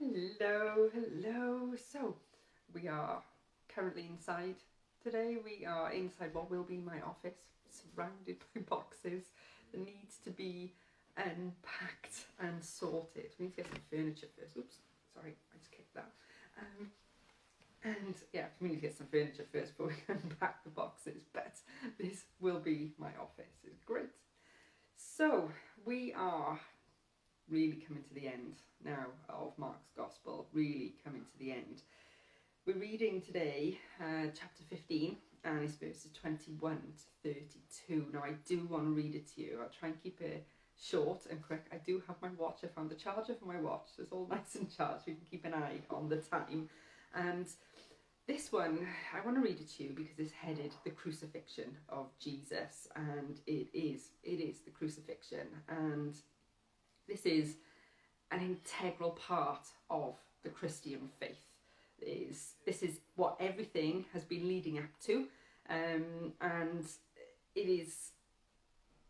Hello, hello. So, we are currently inside today. We are inside what will be my office, surrounded by boxes that needs to be unpacked and sorted. We need to get some furniture first. Oops, sorry, I just kicked that. And yeah, we need to get some furniture first before we unpack the boxes. But this will be my office. It's great. So, we are really coming to the end now of Mark's Gospel, really coming to the end. We're reading today chapter 15 and it's verses 21 to 32. Now I do want to read it to you. I'll try and keep it short and quick. I do have my watch. I found the charger for my watch. So it's all nice and charged. We can keep an eye on the time. And this one, I want to read it to you because it's headed The Crucifixion of Jesus. And it is the crucifixion. And this is an integral part of the Christian faith. This is what everything has been leading up to, and it is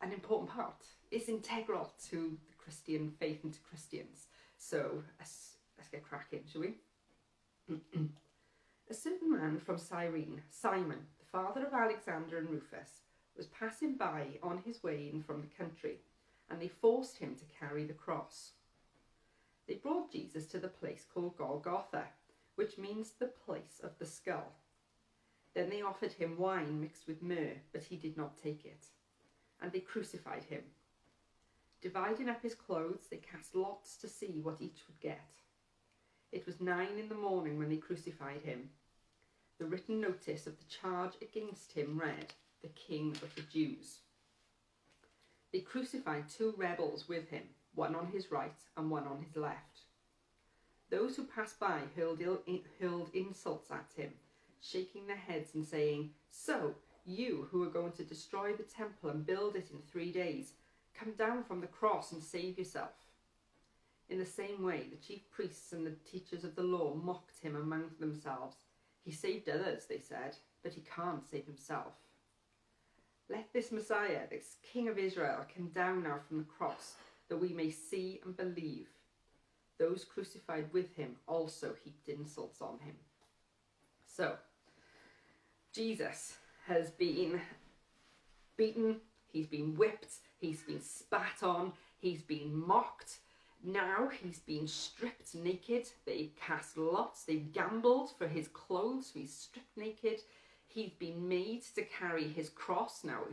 an important part. It's integral to the Christian faith and to Christians. So let's get cracking, shall we? A certain man from Cyrene, Simon, the father of Alexander and Rufus, was passing by on his way in from the country, and they forced him to carry the cross. They brought Jesus to the place called Golgotha, which means the place of the skull. Then they offered him wine mixed with myrrh, but he did not take it. And they crucified him. Dividing up his clothes, they cast lots to see what each would get. It was 9 a.m. when they crucified him. The written notice of the charge against him read, "The King of the Jews." They crucified 2 rebels with him, one on his right and one on his left. Those who passed by hurled insults at him, shaking their heads and saying, "So, you who are going to destroy the temple and build it in 3 days, come down from the cross and save yourself." In the same way, the chief priests and the teachers of the law mocked him among themselves. "He saved others," they said, "but he can't save himself. Let this Messiah, this King of Israel, come down now from the cross, that we may see and believe." Those crucified with him also heaped insults on him. So, Jesus has been beaten, he's been whipped, he's been spat on, he's been mocked. Now he's been stripped naked. They've cast lots, they've gambled for his clothes, so he's stripped naked. He's been made to carry his cross. Now,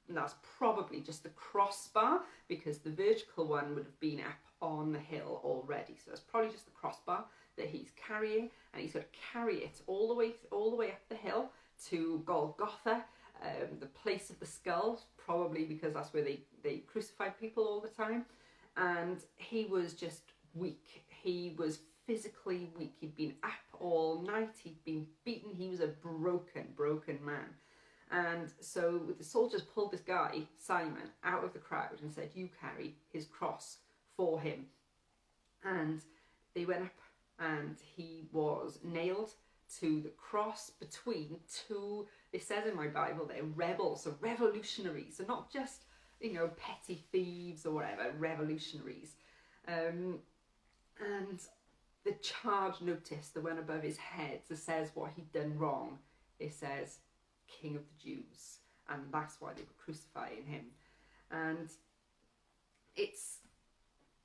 that's probably just the crossbar, because the vertical one would have been up on the hill already. So that's probably just the crossbar that he's carrying, and he's got to carry it all the way up the hill to Golgotha, the place of the skull, probably because that's where they crucified people all the time. And he was just weak. He was physically weak. He'd been up all night, he'd been beaten, he was a broken man. And so the soldiers pulled this guy, Simon, out of the crowd and said, "You carry his cross for him." And they went up and he was nailed to the cross between 2, it says in my Bible, they're rebels, so revolutionaries, so not just, petty thieves or whatever, revolutionaries. And the charge notice that went above his head that says what he'd done wrong, it says King of the Jews, and that's why they were crucifying him. And it's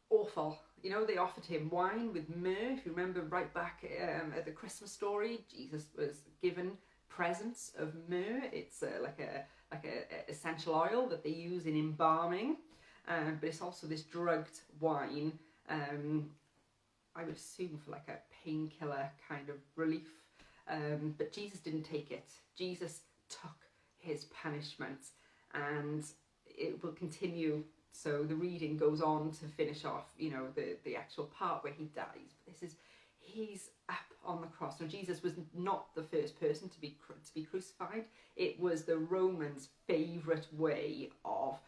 awful. They offered him wine with myrrh. If you remember right back at the Christmas story, Jesus was given presents of myrrh. It's like a essential oil that they use in embalming, but it's also this drugged wine, I would assume for like a painkiller kind of relief, but Jesus didn't take it. Jesus took his punishment, and it will continue. So the reading goes on to finish off, the actual part where he dies. But he's up on the cross. Now, Jesus was not the first person to be crucified. It was the Romans' favourite way of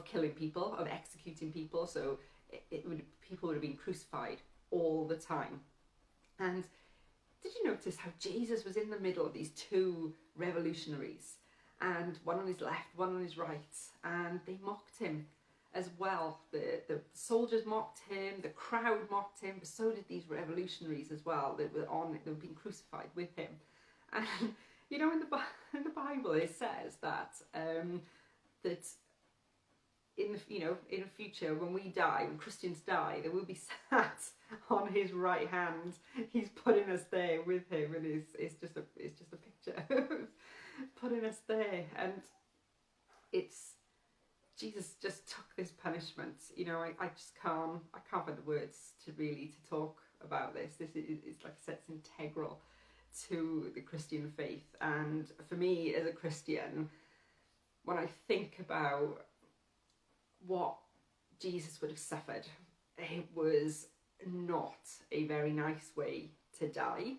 killing people, of executing people. So people would have been crucified all the time. And did you notice how Jesus was in the middle of these 2 revolutionaries, and one on his left, one on his right, and they mocked him as well. The soldiers mocked him, the crowd mocked him, but so did these revolutionaries as well that were being crucified with him. And you know, in the Bible it says that that in the future, when we die, when Christians die, that we'll be sat on his right hand. He's putting us there with him, and it's just a picture of putting us there. And it's Jesus just took this punishment. You know, I can't find the words to talk about this. This is, like I said, it's integral to the Christian faith. And for me as a Christian, when I think about what Jesus would have suffered, it was not a very nice way to die.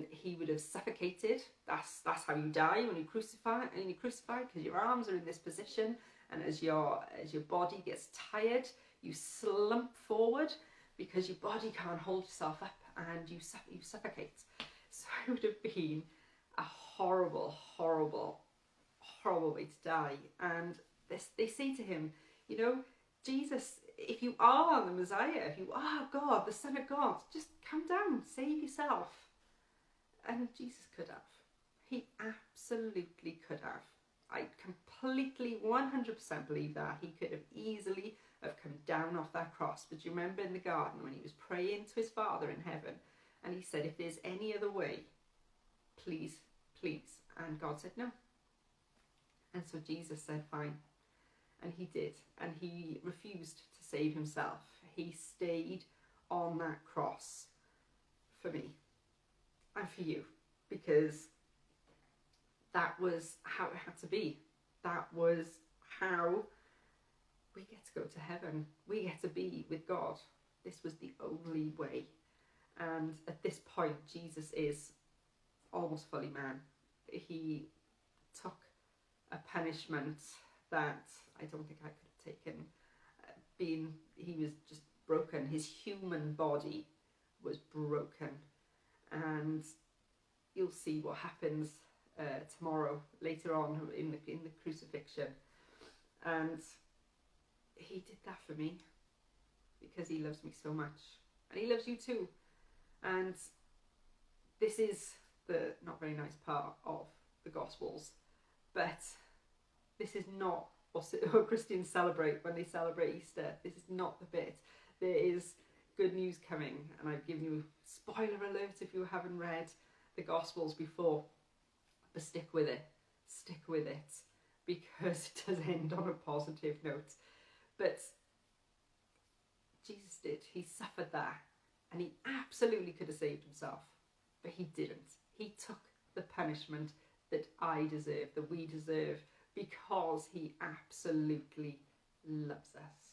He would have suffocated. That's how you die when you crucify, because your arms are in this position, and as your body gets tired, you slump forward because your body can't hold yourself up, and you suffocate. So it would have been a horrible, horrible, horrible way to die. And they say to him, you know, Jesus, if you are the Messiah, if you are God, the Son of God, just come down, save yourself. And Jesus could have. He absolutely could have. I completely, 100% believe that. He could have easily have come down off that cross. But you remember in the garden when he was praying to his Father in heaven, and he said, if there's any other way, please, please. And God said no. And so Jesus said, fine. And he did. And he refused to save himself. He stayed on that cross for me and for you, because that was how it had to be. That was how we get to go to heaven. We get to be with God. This was the only way. And at this point, Jesus is almost fully man. He took a punishment that I don't think I could have taken. He was just broken. His human body was broken. And you'll see what happens tomorrow, later on in the crucifixion. And he did that for me because he loves me so much, and he loves you too. And this is the not very nice part of the Gospels, but this is not what Christians celebrate when they celebrate Easter. This is not the bit. There is good news coming, and I've given you spoiler alert if you haven't read the Gospels before, but stick with it, because it does end on a positive note. But Jesus did. He suffered that, and he absolutely could have saved himself, but he didn't. He took the punishment that I deserve, that we deserve, because he absolutely loves us.